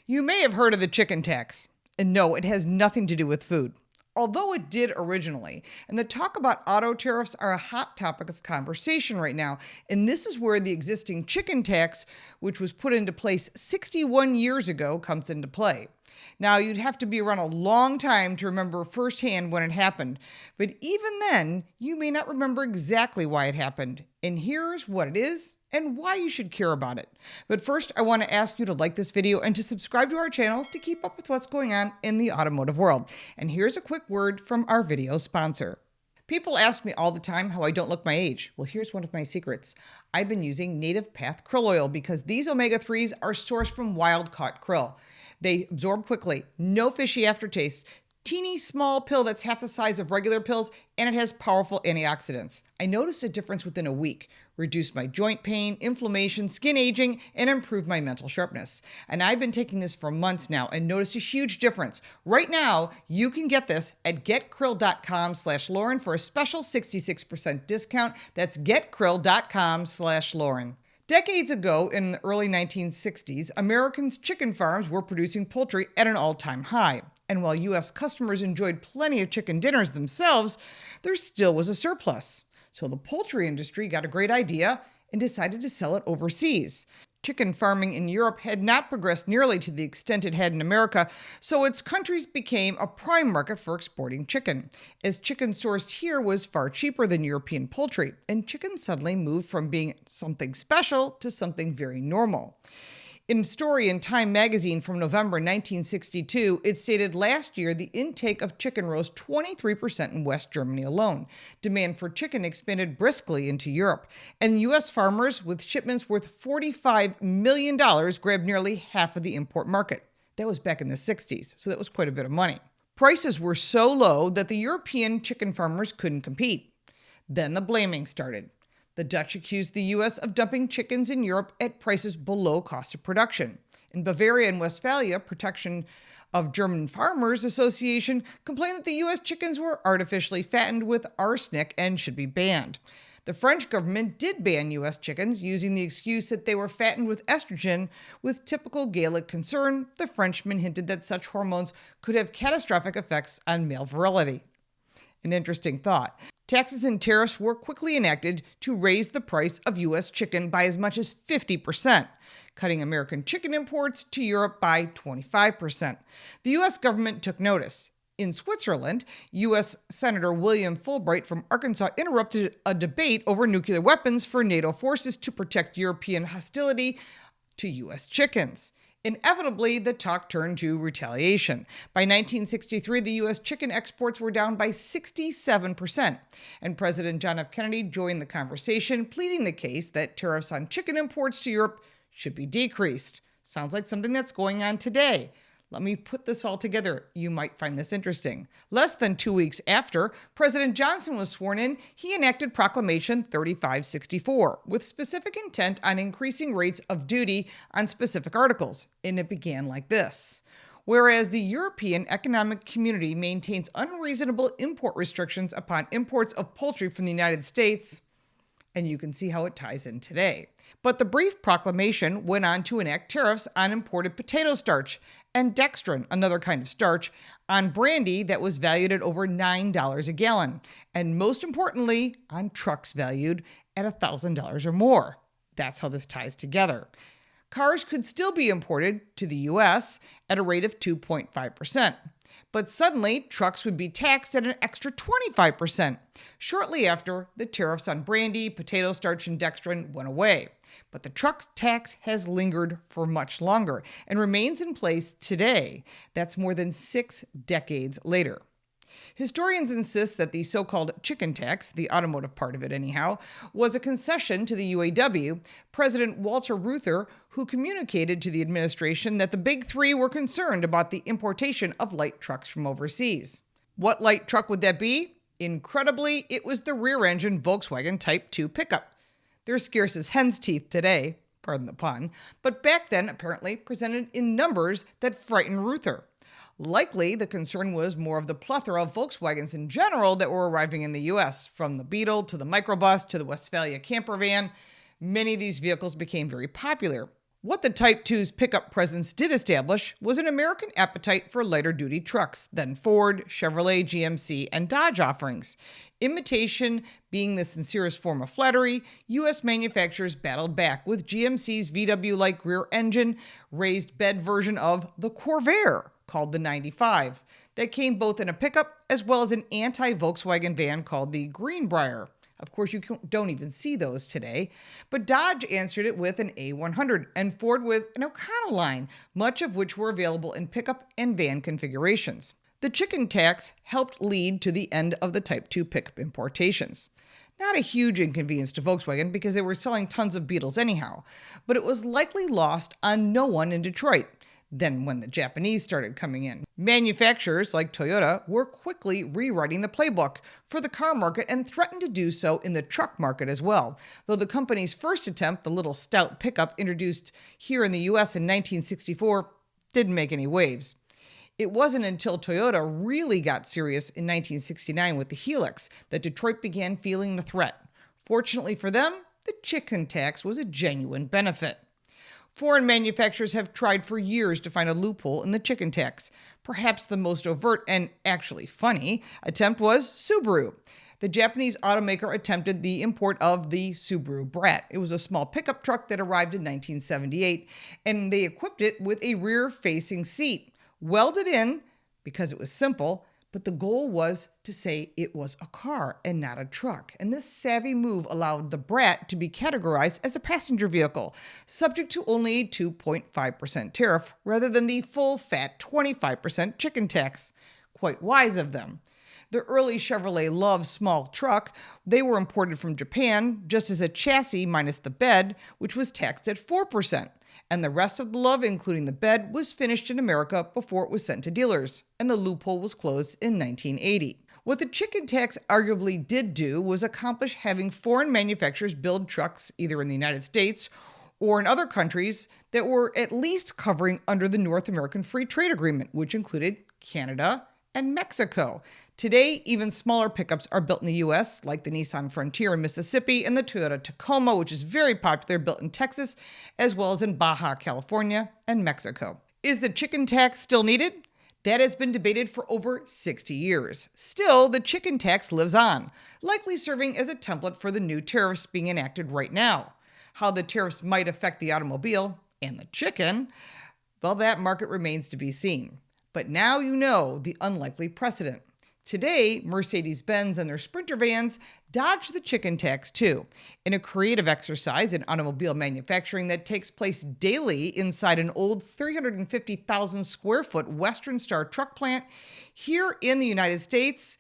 You may have heard of the chicken tax. And no, it has nothing to do with food, although it did originally. And the talk about auto tariffs are a hot topic of conversation right now. And this is where the existing chicken tax, which was put into place 61 years ago, comes into play. Now, you'd have to be around a long time to remember firsthand when it happened. But even then, you may not remember exactly why it happened. And here's what it is and why you should care about it. But first, I want to ask you to like this video and to subscribe to our channel to keep up with what's going on in the automotive world. And here's a quick word from our video sponsor. People ask me all the time how I don't look my age. Well, here's one of my secrets. I've been using Native Path krill oil because these omega-3s are sourced from wild-caught krill. They absorb quickly, no fishy aftertaste, teeny small pill that's half the size of regular pills, and it has powerful antioxidants. I noticed a difference within a week, reduced my joint pain, inflammation, skin aging, and improved my mental sharpness. And I've been taking this for months now and noticed a huge difference. Right now, you can get this at getkrill.com/Lauren for a special 66% discount. That's getkrill.com/Lauren. Decades ago, in the early 1960s, Americans' chicken farms were producing poultry at an all-time high. And while U.S. customers enjoyed plenty of chicken dinners themselves, there still was a surplus. So the poultry industry got a great idea and decided to sell it overseas. Chicken farming in Europe had not progressed nearly to the extent it had in America, so its countries became a prime market for exporting chicken, as chicken sourced here was far cheaper than European poultry, and chicken suddenly moved from being something special to something very normal. In a story in Time magazine from November 1962, it stated last year the intake of chicken rose 23% in West Germany alone. Demand for chicken expanded briskly into Europe, and U.S. farmers with shipments worth $45 million grabbed nearly half of the import market. That was back in the 60s, so that was quite a bit of money. Prices were so low that the European chicken farmers couldn't compete. Then the blaming started. The Dutch accused the U.S. of dumping chickens in Europe at prices below cost of production. In Bavaria and Westphalia, Protection of German Farmers Association complained that the U.S. chickens were artificially fattened with arsenic and should be banned. The French government did ban U.S. chickens, using the excuse that they were fattened with estrogen. With typical Gaelic concern, the Frenchmen hinted that such hormones could have catastrophic effects on male virility. An interesting thought. Taxes and tariffs were quickly enacted to raise the price of U.S. chicken by as much as 50%, cutting American chicken imports to Europe by 25%. The U.S. government took notice. In Switzerland, U.S. Senator William Fulbright from Arkansas interrupted a debate over nuclear weapons for NATO forces to protect European hostility to U.S. chickens. Inevitably, the talk turned to retaliation. By 1963, the U.S. chicken exports were down by 67%, and President John F. Kennedy joined the conversation, pleading the case that tariffs on chicken imports to Europe should be decreased. Sounds like something that's going on today. Let me put this all together. You might find this interesting. Less than 2 weeks after President Johnson was sworn in, he enacted Proclamation 3564 with specific intent on increasing rates of duty on specific articles. And it began like this. Whereas the European Economic Community maintains unreasonable import restrictions upon imports of poultry from the United States, and you can see how it ties in today. But the brief proclamation went on to enact tariffs on imported potato starch and dextrin, another kind of starch, on brandy that was valued at over $9 a gallon, and most importantly, on trucks valued at $1,000 or more. That's how this ties together. Cars could still be imported to the U.S. at a rate of 2.5%. But suddenly, trucks would be taxed at an extra 25%. Shortly after, the tariffs on brandy, potato starch, and dextrin went away. But the truck tax has lingered for much longer and remains in place today. That's more than 6 decades later. Historians insist that the so-called chicken tax, the automotive part of it anyhow, was a concession to the UAW, President Walter Reuther, who communicated to the administration that the Big Three were concerned about the importation of light trucks from overseas. What light truck would that be? Incredibly, it was the rear-engine Volkswagen Type 2 pickup. They're scarce as hen's teeth today, pardon the pun, but back then apparently presented in numbers that frightened Reuther. Likely, the concern was more of the plethora of Volkswagens in general that were arriving in the U.S., from the Beetle to the microbus to the Westphalia camper van. Many of these vehicles became very popular. What the Type 2's pickup presence did establish was an American appetite for lighter-duty trucks than Ford, Chevrolet, GMC, and Dodge offerings. Imitation being the sincerest form of flattery, U.S. manufacturers battled back with GMC's VW-like rear engine, raised bed version of the Corvair, called the 95, that came both in a pickup as well as an anti-Volkswagen van called the Greenbrier. Of course, you don't even see those today. But Dodge answered it with an A100 and Ford with an O'Connell line, much of which were available in pickup and van configurations. The chicken tax helped lead to the end of the Type 2 pickup importations. Not a huge inconvenience to Volkswagen because they were selling tons of Beetles anyhow, but it was likely lost on no one in Detroit. Then when the Japanese started coming in, manufacturers like Toyota were quickly rewriting the playbook for the car market and threatened to do so in the truck market as well. Though the company's first attempt, the little stout pickup introduced here in the US in 1964, didn't make any waves. It wasn't until Toyota really got serious in 1969 with the Helix that Detroit began feeling the threat. Fortunately for them, the chicken tax was a genuine benefit. Foreign manufacturers have tried for years to find a loophole in the chicken tax. Perhaps the most overt and actually funny attempt was Subaru. The Japanese automaker attempted the import of the Subaru Brat. It was a small pickup truck that arrived in 1978, and they equipped it with a rear-facing seat, welded in because it was simple, but the goal was to say it was a car and not a truck. And this savvy move allowed the Brat to be categorized as a passenger vehicle, subject to only a 2.5% tariff rather than the full-fat 25% chicken tax. Quite wise of them. The early Chevrolet Love small truck, they were imported from Japan just as a chassis minus the bed, which was taxed at 4%. And the rest of the Love, including the bed, was finished in America before it was sent to dealers, and the loophole was closed in 1980. What the chicken tax arguably did do was accomplish having foreign manufacturers build trucks either in the United States or in other countries that were at least covering under the North American Free Trade Agreement, which included Canada and Mexico. Today, even smaller pickups are built in the U.S., like the Nissan Frontier in Mississippi and the Toyota Tacoma, which is very popular, built in Texas, as well as in Baja California and Mexico. Is the chicken tax still needed? That has been debated for over 60 years. Still, the chicken tax lives on, likely serving as a template for the new tariffs being enacted right now. How the tariffs might affect the automobile and the chicken, well, that market remains to be seen. But now you know the unlikely precedent. Today, Mercedes-Benz and their Sprinter vans dodge the chicken tax too, in a creative exercise in automobile manufacturing that takes place daily inside an old 350,000 square foot Western Star truck plant here in the United States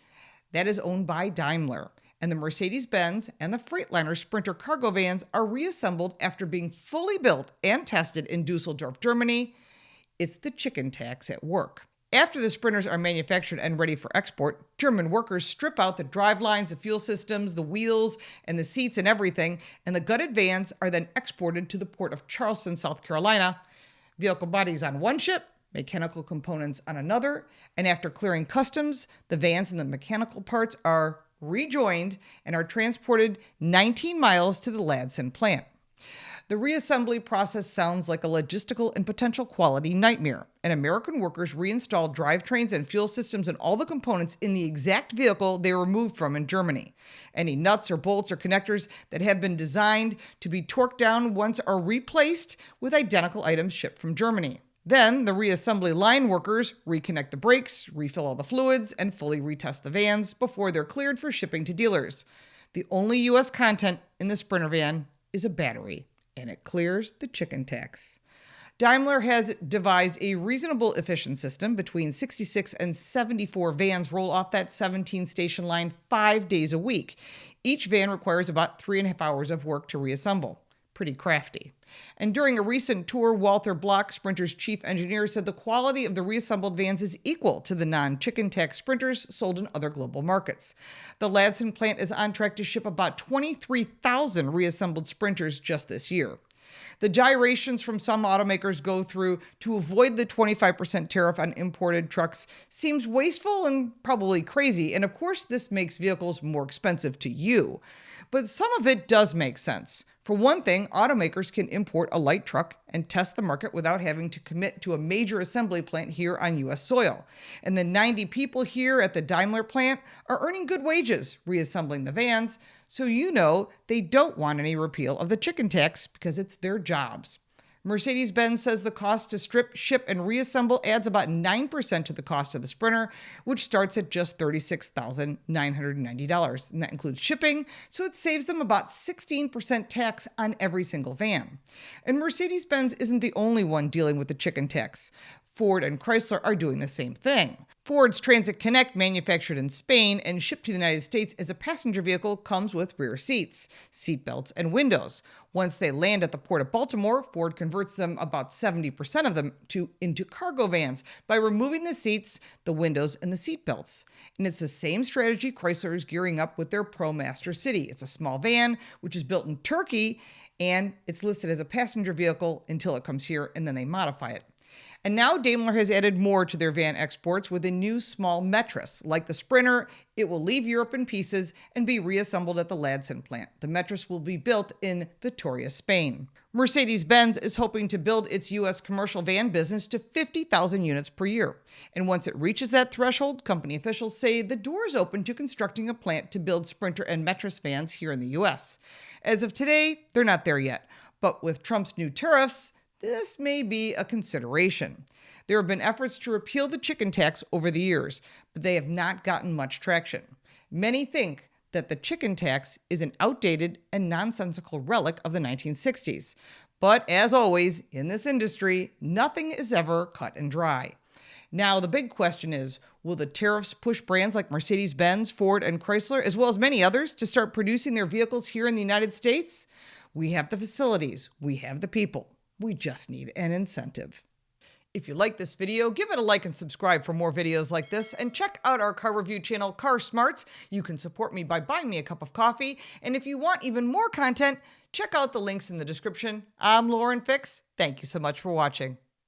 that is owned by Daimler. And the Mercedes-Benz and the Freightliner Sprinter cargo vans are reassembled after being fully built and tested in Dusseldorf, Germany. It's the chicken tax at work. After the Sprinters are manufactured and ready for export, German workers strip out the drivelines, the fuel systems, the wheels, and the seats and everything, and the gutted vans are then exported to the port of Charleston, South Carolina. Vehicle bodies on one ship, mechanical components on another, and after clearing customs, the vans and the mechanical parts are rejoined and are transported 19 miles to the Ladson plant. The reassembly process sounds like a logistical and potential quality nightmare, and American workers reinstall drivetrains and fuel systems and all the components in the exact vehicle they were moved from in Germany. Any nuts or bolts or connectors that have been designed to be torqued down once are replaced with identical items shipped from Germany. Then the reassembly line workers reconnect the brakes, refill all the fluids, and fully retest the vans before they're cleared for shipping to dealers. The only U.S. content in the Sprinter van is a battery, and it clears the chicken tax. Daimler has devised a reasonable efficient system. Between 66 and 74 vans roll off that 17-station line 5 days a week. Each van requires about 3.5 hours of work to reassemble. Pretty crafty. And during a recent tour, Walter Block, Sprinter's chief engineer, said the quality of the reassembled vans is equal to the non-chicken tax Sprinters sold in other global markets. The Ladson plant is on track to ship about 23,000 reassembled Sprinters just this year. The gyrations from some automakers go through to avoid the 25% tariff on imported trucks seems wasteful and probably crazy. And of course, this makes vehicles more expensive to you. But some of it does make sense. For one thing, automakers can import a light truck and test the market without having to commit to a major assembly plant here on U.S. soil. And the 90 people here at the Daimler plant are earning good wages reassembling the vans, so you know they don't want any repeal of the chicken tax because it's their jobs. Mercedes-Benz says the cost to strip, ship, and reassemble adds about 9% to the cost of the Sprinter, which starts at just $36,990. And that includes shipping, so it saves them about 16% tax on every single van. And Mercedes-Benz isn't the only one dealing with the chicken tax. Ford and Chrysler are doing the same thing. Ford's Transit Connect, manufactured in Spain and shipped to the United States as a passenger vehicle, comes with rear seats, seat belts, and windows. Once they land at the Port of Baltimore, Ford converts them, about 70% of them, into cargo vans by removing the seats, the windows, and the seat belts. And it's the same strategy Chrysler is gearing up with their ProMaster City. It's a small van, which is built in Turkey, and it's listed as a passenger vehicle until it comes here, and then they modify it. And now Daimler has added more to their van exports with a new small Metris. Like the Sprinter, it will leave Europe in pieces and be reassembled at the Ladson plant. The Metris will be built in Vitoria, Spain. Mercedes-Benz is hoping to build its U.S. commercial van business to 50,000 units per year. And once it reaches that threshold, company officials say the door is open to constructing a plant to build Sprinter and Metris vans here in the U.S. As of today, they're not there yet. But with Trump's new tariffs, this may be a consideration. There have been efforts to repeal the chicken tax over the years, but they have not gotten much traction. Many think that the chicken tax is an outdated and nonsensical relic of the 1960s. But as always, in this industry, nothing is ever cut and dry. Now, the big question is, will the tariffs push brands like Mercedes-Benz, Ford, and Chrysler, as well as many others, to start producing their vehicles here in the United States? We have the facilities. We have the people. We just need an incentive. If you like this video, give it a like and subscribe for more videos like this, and check out our car review channel, Car Smarts. You can support me by buying me a cup of coffee, and if you want even more content, check out the links in the description. I'm Lauren Fix. Thank you so much for watching.